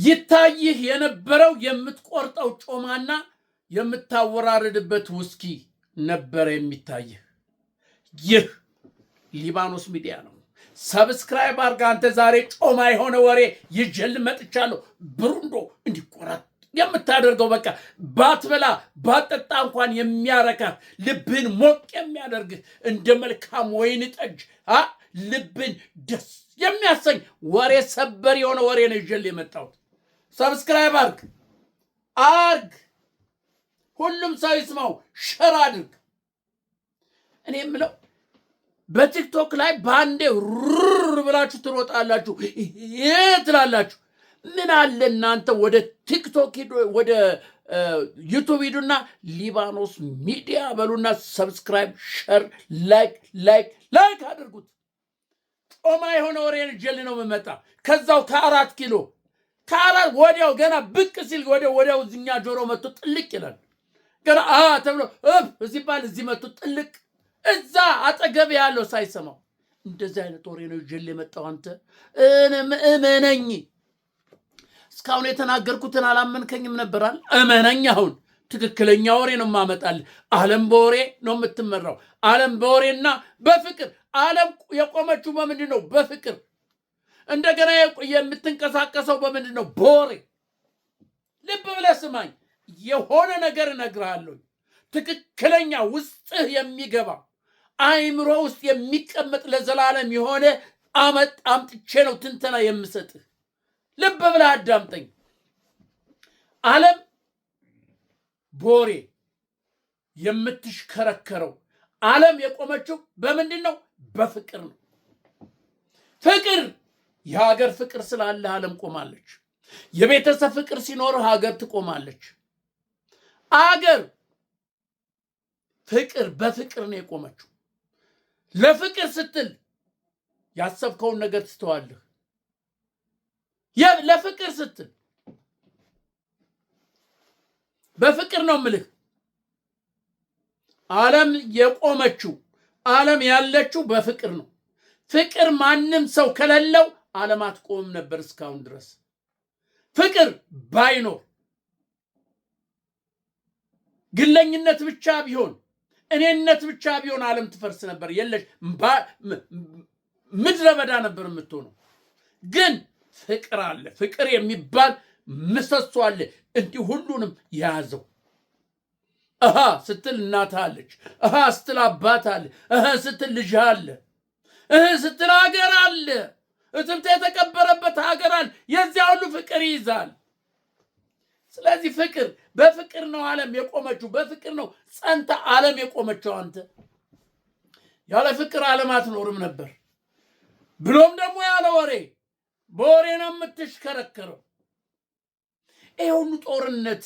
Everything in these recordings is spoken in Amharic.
ይታይህ የነበረው የምትቆርጠው ጮማና የምታወራረድበት ውስኪ ነበር የሚታይህ። ይህ ሊባኖስ ሚዲያ ነው። ሰብስክራይብ አድርጋ። አንተ ዛሬ ጮማ የሆነ ወሬ ይጀል መጥቻለሁ። ብሩንዶ እንዲቆራጥ የምታደርገው በቃ ባትበላ ባጠጣ እንኳን የሚያረካህ ልብን ሞቅ የሚያደርግህ እንደ መልካም ወይን ጠጅ ልብን ደስ የሚያሰኝ ወሬ ሰበር የሆነ ወሬ ነው ይጀል የመጣሁት። ሰብስክራይብ አርግ፣ ሁሉም ሰው ይስማው፣ ሸር አድርግ። እኔ የምለው በቲክቶክ ላይ ባንዴ ሩር ብላችሁ ትሮጣላችሁ ትላላችሁ። ምን አለ እናንተ ወደ ቲክቶክ ወደ ዩቲዩብ ሂዱና ሊባኖስ ሚዲያ በሉና ሰብስክራይብ፣ ሸር፣ ላይክ አድርጉት። ጮማ የሆነ ወሬን ጀል ነው የምመጣ ከዛው ከ4 ኪሎ ወዲያው ገና ብቅ ሲል ወዲያው እዚኛ ጆሮ መጥቶ ጥልቅ ይላል። ገና ተብሎ ሲባል እዚህ መጥቶ ጥልቅ እዛ አጠገብ ያለው ሳይሰማው እንደዚህ አይነት ወሬ ነው ጀል የመጣው። አንተ እመነኝ፣ እስካሁን የተናገርኩትን አላመንከኝም ነበራል። እመነኝ፣ አሁን ትክክለኛ ወሬ ነው ማመጣል። ዓለም በወሬ ነው የምትመራው። ዓለም በወሬና በፍቅር። ዓለም የቆመችው በምንድን ነው? በፍቅር። እንደገና የምትንቀሳቀሰው በምንድን ነው? በወሬ። ልብ ብለህ ስማኝ፣ የሆነ ነገር እነግርሃለሁ። ትክክለኛ ውስጥህ የሚገባ አይምሮ ውስጥ የሚቀመጥ ለዘላለም የሆነ አምጥቼ ነው ትንተና የምሰጥህ። ልብ ብለህ አዳምጠኝ። ዓለም በወሬ የምትሽከረከረው፣ ዓለም የቆመችው በምንድን ነው? በፍቅር ነው። ፍቅር፣ የሀገር ፍቅር ስላለ ዓለም ቆማለች። የቤተሰብ ፍቅር ሲኖር ሀገር ትቆማለች። አገር ፍቅር በፍቅር ነው የቆመችው። ለፍቅር ስትል ያሰብከውን ነገር ትተዋለህ። ለፍቅር ስትል በፍቅር ነው ምልህ። ዓለም የቆመችው፣ ዓለም ያለችው በፍቅር ነው። ፍቅር ማንም ሰው ከሌለው ዓለም አትቆምም ነበር እስካሁን ድረስ። ፍቅር ባይኖር ግለኝነት ብቻ ቢሆን፣ እኔነት ብቻ ቢሆን ዓለም ትፈርስ ነበር። የለሽ ምድረ በዳ ነበር የምትሆነው። ግን ፍቅር አለ። ፍቅር የሚባል ምሰሶ አለ፣ እንዲህ ሁሉንም የያዘው። ስትል እናት አለች፣ ስትል አባት አለ፣ ስትል ልጅ አለ፣ ስትል ሀገር አለ፣ እትብት የተቀበረበት ሀገር አለ። የዚያ ሁሉ ፍቅር ይይዛል። ስለዚህ ፍቅር፣ በፍቅር ነው ዓለም የቆመችው። በፍቅር ነው ጸንታ ዓለም የቆመችው። አንተ ያለ ፍቅር ዓለም አትኖርም ነበር። ብሎም ደግሞ ያለ ወሬ፣ በወሬ ነው የምትሽከረከረው። ይሄ ሁሉ ጦርነት፣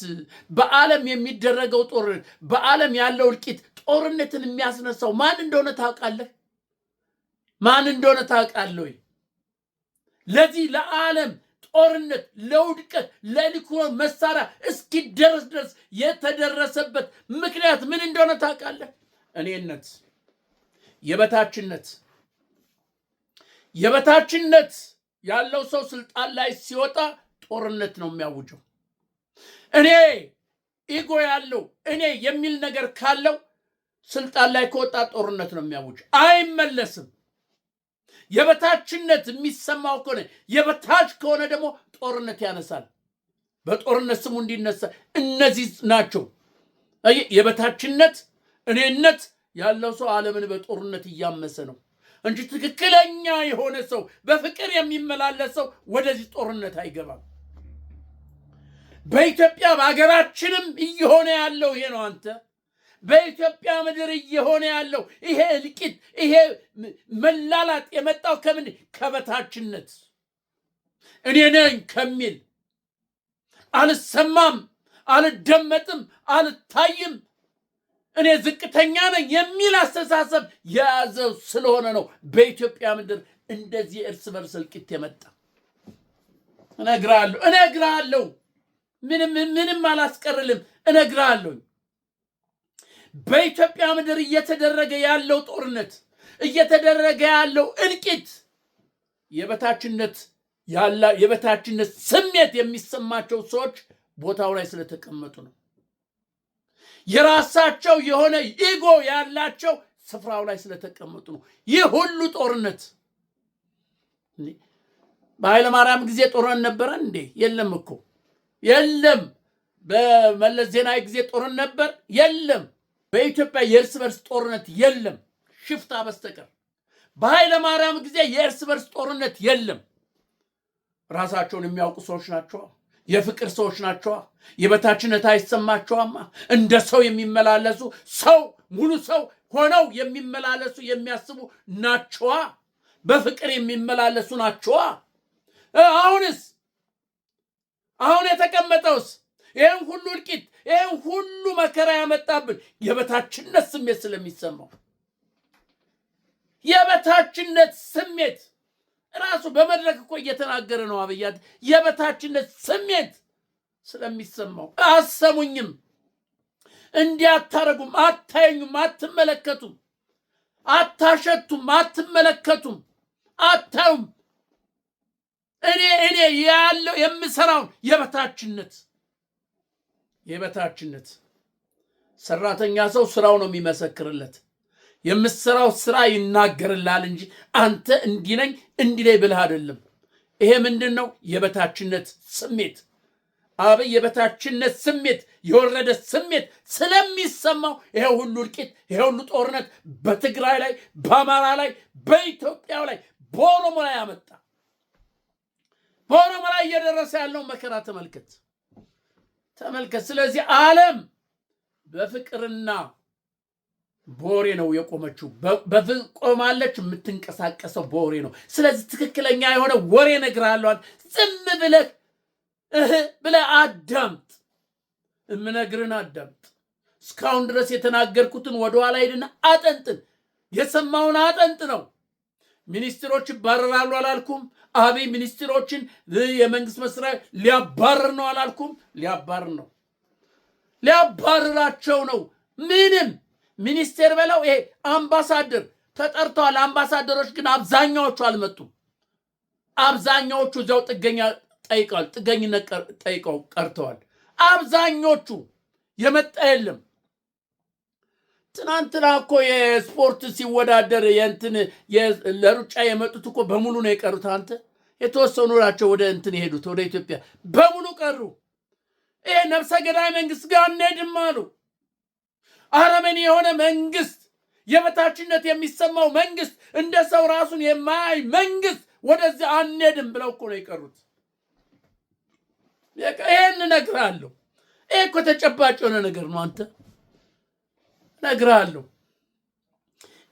በዓለም የሚደረገው ጦርነት፣ በዓለም ያለው እልቂት፣ ጦርነትን የሚያስነሳው ማን እንደሆነ ታውቃለህ? ማን እንደሆነ ታውቃለህ? ለዚህ ለዓለም ጦርነት፣ ለውድቀት፣ ለኒውክሌር መሳሪያ እስኪደረስ ድረስ የተደረሰበት ምክንያት ምን እንደሆነ ታውቃለህ? እኔነት፣ የበታችነት ያለው ሰው ስልጣን ላይ ሲወጣ ጦርነት ነው የሚያውጀው። እኔ ኢጎ ያለው እኔ የሚል ነገር ካለው ስልጣን ላይ ከወጣ ጦርነት ነው የሚያውጀው። አይመለስም። የበታችነት የሚሰማው ከሆነ የበታች ከሆነ ደግሞ ጦርነት ያነሳል። በጦርነት ስሙ እንዲነሳ እነዚህ ናቸው። የበታችነት እኔነት ያለው ሰው ዓለምን በጦርነት እያመሰ ነው እንጂ ትክክለኛ የሆነ ሰው በፍቅር የሚመላለስ ሰው ወደዚህ ጦርነት አይገባም። በኢትዮጵያ በሀገራችንም እየሆነ ያለው ይሄ ነው። አንተ በኢትዮጵያ ምድር እየሆነ ያለው ይሄ እልቂት፣ ይሄ መላላጥ የመጣው ከምን? ከበታችነት፣ እኔ ነኝ ከሚል አልሰማም፣ አልደመጥም፣ አልታይም፣ እኔ ዝቅተኛ ነኝ የሚል አስተሳሰብ የያዘው ስለሆነ ነው በኢትዮጵያ ምድር እንደዚህ እርስ በርስ እልቂት የመጣ። እነግርሃለሁ፣ ምንም አላስቀርልም፣ እነግርሃለሁ። በኢትዮጵያ ምድር እየተደረገ ያለው ጦርነት፣ እየተደረገ ያለው እልቂት የበታችነት ያላ የበታችነት ስሜት የሚሰማቸው ሰዎች ቦታው ላይ ስለተቀመጡ ነው። የራሳቸው የሆነ ኢጎ ያላቸው ስፍራው ላይ ስለተቀመጡ ነው። ይህ ሁሉ ጦርነት በኃይለ ማርያም ጊዜ ጦርነት ነበረ እንዴ? የለም እኮ የለም። በመለስ ዜናዊ ጊዜ ጦርነት ነበር? የለም። በኢትዮጵያ የእርስ በርስ ጦርነት የለም ሽፍታ በስተቀር። በኃይለ ማርያም ጊዜ የእርስ በርስ ጦርነት የለም። ራሳቸውን የሚያውቁ ሰዎች ናቸው። የፍቅር ሰዎች ናቸው። የበታችነት አይሰማቸውማ። እንደ ሰው የሚመላለሱ ሰው ሙሉ ሰው ሆነው የሚመላለሱ የሚያስቡ ናቸው። በፍቅር የሚመላለሱ ናቸው። አሁን የተቀመጠውስ ይህን ሁሉ እልቂት ይህን ሁሉ መከራ ያመጣብን የበታችነት ስሜት ስለሚሰማው የበታችነት ስሜት ራሱ በመድረክ እኮ እየተናገረ ነው አብይ። የበታችነት ስሜት ስለሚሰማው አሰሙኝም፣ እንዲያታረጉም፣ አታዩኝም፣ አትመለከቱም፣ አታሸቱም፣ አትመለከቱም፣ አታዩም። እኔ ያለው የምሰራውን የበታችነት ሰራተኛ ሰው ስራው ነው የሚመሰክርለት። የምትሰራው ስራ ይናገርላል እንጂ አንተ እንዲነኝ እንዲላይ ብለህ አይደለም። ይሄ ምንድነው? የበታችነት ስሜት። አብይ የበታችነት ስሜት የወረደ ስሜት ስለሚሰማው ይሄ ሁሉ እልቂት፣ ይሄ ሁሉ ጦርነት በትግራይ ላይ፣ በአማራ ላይ፣ በኢትዮጵያ ላይ፣ በኦሮሞ ላይ ያመጣ። በኦሮሞ ላይ እየደረሰ ያለው መከራ ተመልከት። ስለዚህ ዓለም በፍቅርና በወሬ ነው የቆመችው። በቆማለች የምትንቀሳቀሰው በወሬ ነው። ስለዚህ ትክክለኛ የሆነ ወሬ እነግርሃለሁ። ዝም ብለህ አዳምጥ፣ እምነግርህን አዳምጥ። እስካሁን ድረስ የተናገርኩትን ወደኋላ ሄድና አጠንጥን። የሰማውን አጠንጥ ነው። ሚኒስትሮች ይባረራሉ አላልኩም። አብይ ሚኒስትሮችን የመንግስት መስሪያ ሊያባርር ነው አላልኩም። ሊያባርር ነው፣ ሊያባርራቸው ነው። ምንም ሚኒስቴር በለው ይሄ አምባሳደር ተጠርተዋል። አምባሳደሮች ግን አብዛኛዎቹ አልመጡም። አብዛኛዎቹ እዚያው ጥገኝነት ጠይቀው ቀርተዋል። አብዛኞቹ የመጣ የለም። ትናንትና እኮ የስፖርት ሲወዳደር ለሩጫ የመጡት እኮ በሙሉ ነው የቀሩት። አንተ የተወሰኑ ናቸው ወደ የሄዱት ወደ ኢትዮጵያ በሙሉ ቀሩ። ይሄ ነፍሰ ገዳይ መንግስት ጋር አንሄድም አሉ። አረመኔ የሆነ መንግስት፣ የበታችነት የሚሰማው መንግስት፣ እንደ ሰው ራሱን የማያይ መንግስት ወደዚህ አንሄድም ብለው እኮ ነው የቀሩት። ይሄን እነግርሃለሁ። ይሄ እኮ ተጨባጭ የሆነ ነገር ነው። አንተ እነግርሃለሁ።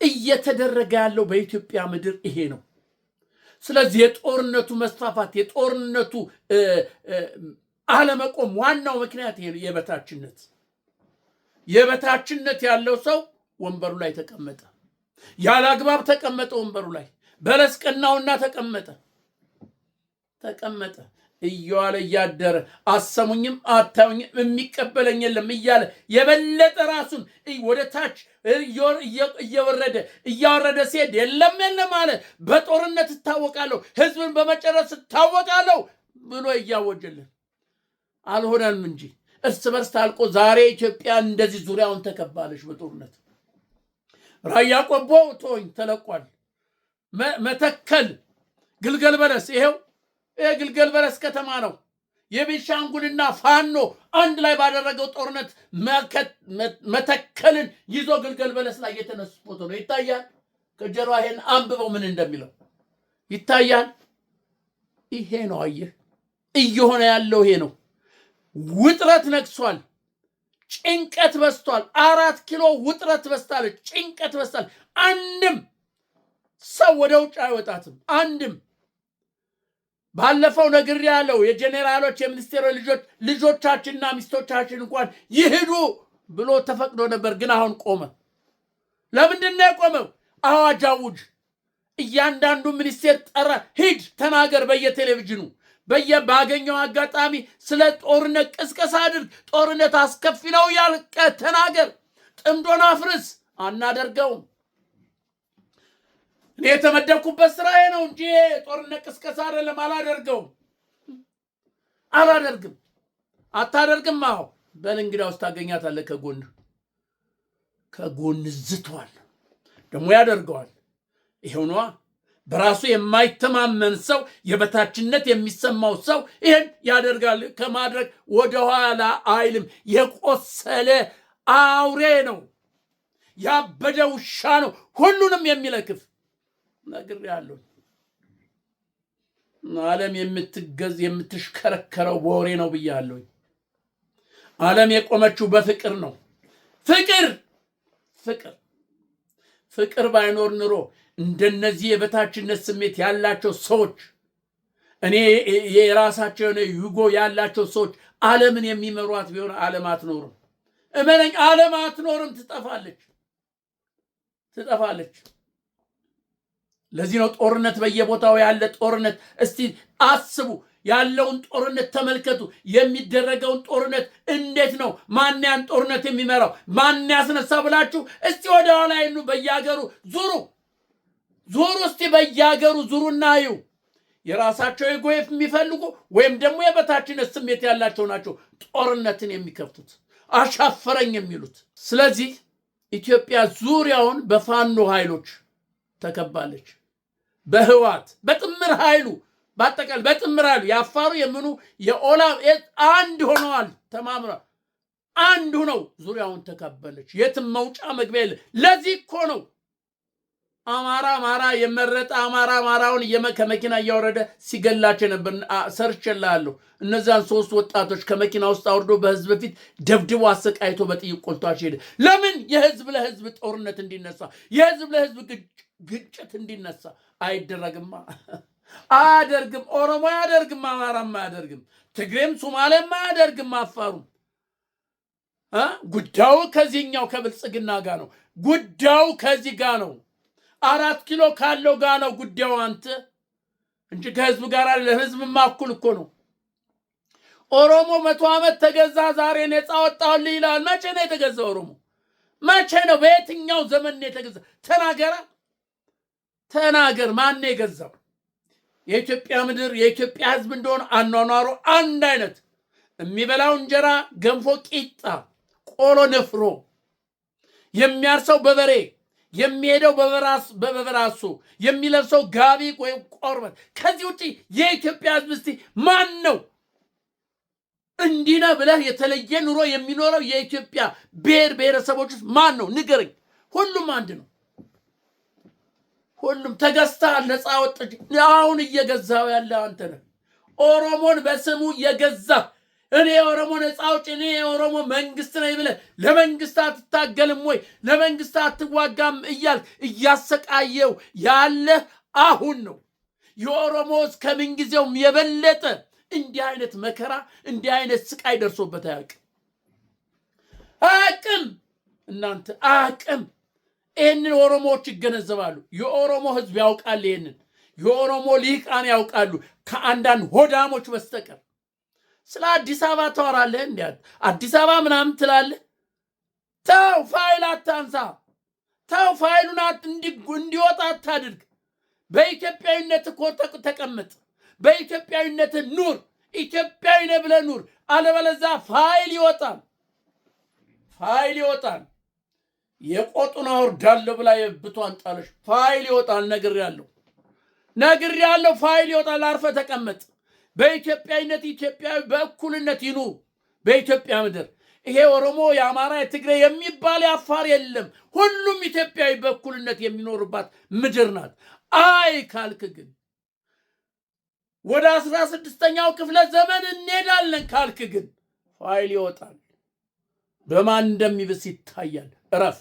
እየተደረገ ያለው በኢትዮጵያ ምድር ይሄ ነው። ስለዚህ የጦርነቱ መስፋፋት፣ የጦርነቱ አለመቆም ዋናው ምክንያት ይሄ ነው። የበታችነት ያለው ሰው ወንበሩ ላይ ተቀመጠ። ያለ አግባብ ተቀመጠ ወንበሩ ላይ። በለስ ቀናውና ተቀመጠ። እየዋለ እያደረ አሰሙኝም አታዩኝም የሚቀበለኝ የለም እያለ የበለጠ ራሱን ወደ ታች እያወረደ ሲሄድ የለም አለ። በጦርነት እታወቃለሁ፣ ህዝብን በመጨረስ እታወቃለሁ ብሎ እያወጀልን አልሆነም እንጂ እርስ በርስ ታልቆ ዛሬ ኢትዮጵያ እንደዚህ ዙሪያውን ተከባለች በጦርነት። ራያ ቆቦ ተለቋል። መተከል፣ ግልገል በለስ ይሄው ግልገል በለስ ከተማ ነው። የቤንሻንጉልና ፋኖ አንድ ላይ ባደረገው ጦርነት መተከልን ይዞ ግልገል በለስ ላይ የተነሱ ፎቶ ነው። ይታያል። ከጀርባ ይሄን አንብበው ምን እንደሚለው ይታያል። ይሄ ነው። አየህ፣ እየሆነ ያለው ይሄ ነው። ውጥረት ነግሷል። ጭንቀት በስቷል። 4 ኪሎ ውጥረት በስታለች። ጭንቀት በስታል። አንድም ሰው ወደ ውጭ አይወጣትም። አንድም ባለፈው ነግሬያለሁ። የጄኔራሎች የሚኒስቴሮች ልጆቻችንና ሚስቶቻችን እንኳን ይሄዱ ብሎ ተፈቅዶ ነበር፣ ግን አሁን ቆመ። ለምንድን ነው የቆመው? አዋጅ አውጅ። እያንዳንዱ ሚኒስቴር ጠራ፣ ሂድ ተናገር፣ በየቴሌቪዥኑ ባገኘው አጋጣሚ ስለ ጦርነት ቅስቀሳ አድርግ። ጦርነት አስከፊ ነው ያልከ ተናገር። ጥምዶን አፍርስ። አናደርገውም። እኔ የተመደብኩበት ስራዬ ነው እንጂ ጦርነት ቅስቀሳ አይደለም። አላደርግም። አታደርግም? አዎ በል እንግዲህ ውስጥ ታገኛታለህ። ከጎን ዝቷል ደግሞ ያደርገዋል። ይሄው ነዋ። በራሱ የማይተማመን ሰው፣ የበታችነት የሚሰማው ሰው ይሄን ያደርጋል። ከማድረግ ወደኋላ አይልም። የቆሰለ አውሬ ነው። ያበደ ውሻ ነው። ሁሉንም የሚለክፍ ነግሬሃለሁ። ዓለም የምትሽከረከረው በወሬ ነው ብያለሁ። ዓለም የቆመችው በፍቅር ነው። ፍቅር ባይኖር ኑሮ እንደነዚህ የበታችነት ስሜት ያላቸው ሰዎች፣ እኔ የራሳቸው ዩጎ ያላቸው ሰዎች ዓለምን የሚመሯት ቢሆን ዓለም አትኖርም። እመነኝ፣ ዓለም አትኖርም፣ ትጠፋለች። ለዚህ ነው ጦርነት በየቦታው ያለ ጦርነት። እስቲ አስቡ፣ ያለውን ጦርነት ተመልከቱ። የሚደረገውን ጦርነት እንዴት ነው? ማን ያን ጦርነት የሚመራው? ማን ያስነሳ ብላችሁ እስቲ ወደ ኋላ ይኑ። በየሀገሩ ዙሩ። እስቲ በየሀገሩ ዙሩና እዩ። የራሳቸው የጎየፍ የሚፈልጉ ወይም ደግሞ የበታችነት ስሜት ያላቸው ናቸው ጦርነትን የሚከፍቱት፣ አሻፈረኝ የሚሉት። ስለዚህ ኢትዮጵያ ዙሪያውን በፋኖ ኃይሎች ተከባለች። በህዋት በጥምር ኃይሉ በአጠቃላይ በጥምር ኃይሉ የአፋሩ የምኑ የኦላ አንድ ሆነዋል። ተማምራ አንድ ሆነው ዙሪያውን ተከበለች። የትም መውጫ መግቢያ የለ። ለዚህ እኮ ነው አማራ የመረጠ አማራውን ከመኪና እያወረደ ሲገላቸው ነበር። ሰርቼልሃለሁ። እነዛን 3 ወጣቶች ከመኪና ውስጥ አውርዶ በህዝብ ፊት ደብድቦ አሰቃይቶ በጥይት ቆልቷቸው ሄደ። ለምን? የህዝብ ለህዝብ ጦርነት እንዲነሳ፣ የህዝብ ለህዝብ ግጭት እንዲነሳ። አይደረግማ፣ አያደርግም። ኦሮሞ አያደርግም፣ አማራም አያደርግም፣ ትግሬም ሶማሌም አያደርግም፣ አፋሩም። ጉዳዩ ከዚህኛው ከብልጽግና ጋር ነው። ጉዳዩ ከዚህ ጋር ነው። 4 ኪሎ ካለው ጋር ነው ጉዳዩ አንተ እንጂ ከህዝብ ጋር አይደለም። ህዝብ ማኩል እኮ ነው። ኦሮሞ 100 ዓመት ተገዛ፣ ዛሬ ነፃ ወጣሁልህ ይላል። መቼ ነው የተገዛ ኦሮሞ? መቼ ነው? በየትኛው ዘመን ነው የተገዛ? ተናገር። ማን ነው የገዛው? የኢትዮጵያ ምድር የኢትዮጵያ ህዝብ እንደሆነ አኗኗሩ አንድ አይነት፣ የሚበላው እንጀራ፣ ገንፎ፣ ቂጣ፣ ቆሎ፣ ንፍሮ፣ የሚያርሰው በበሬ፣ የሚሄደው በበራሱ፣ የሚለብሰው ጋቢ ወይም ቆርበት። ከዚህ ውጪ የኢትዮጵያ ህዝብ እስቲ ማን ነው እንዲህ ነው ብለህ የተለየ ኑሮ የሚኖረው? የኢትዮጵያ ብሔር ብሔረሰቦች ውስጥ ማን ነው? ንገረኝ። ሁሉም አንድ ነው። ሁሉም ተገዝተሃል፣ ነፃ ወጥተህ አሁን እየገዛው ያለ አንተ ነህ። ኦሮሞን በስሙ እየገዛህ እኔ የኦሮሞ ነፃ አውጪ፣ እኔ የኦሮሞ መንግስት ነኝ ብለህ ለመንግስት አትታገልም ወይ? ለመንግስት አትዋጋም እያልክ እያሰቃየው ያለህ አሁን ነው። የኦሮሞ ከምንጊዜውም የበለጠ እንዲህ አይነት መከራ እንዲህ አይነት ስቃይ ደርሶበት አያውቅም። እናንተ አያውቅም። ይህንን ኦሮሞዎች ይገነዘባሉ። የኦሮሞ ህዝብ ያውቃል። ይህንን የኦሮሞ ልሂቃን ያውቃሉ፣ ከአንዳንድ ሆዳሞች በስተቀር። ስለ አዲስ አበባ ታወራለህ? እንዲያት አዲስ አበባ ምናምን ትላለህ። ተው፣ ፋይል አታንሳ። ተው፣ ፋይሉን እንዲወጣ አታድርግ። በኢትዮጵያዊነት እኮ ተቀመጥ። በኢትዮጵያዊነት ኑር። ኢትዮጵያዊ ነህ ብለህ ኑር። አለበለዚያ ፋይል ይወጣል። የቆጡን አወርዳለሁ ብላ የብቷን ጣለሽ። ፋይል ይወጣል። ነግሬያለሁ። ፋይል ይወጣል። አርፈህ ተቀመጥ። በኢትዮጵያዊነት ኢትዮጵያዊ በእኩልነት ይኑር በኢትዮጵያ ምድር። ይሄ ኦሮሞ፣ የአማራ፣ የትግሬ የሚባል የአፋር የለም። ሁሉም ኢትዮጵያዊ በእኩልነት የሚኖርባት ምድር ናት። አይ ካልክ ግን ወደ 16ኛው ክፍለ ዘመን እንሄዳለን ካልክ ግን ፋይል ይወጣል። በማን እንደሚብስ ይታያል። እረፍ።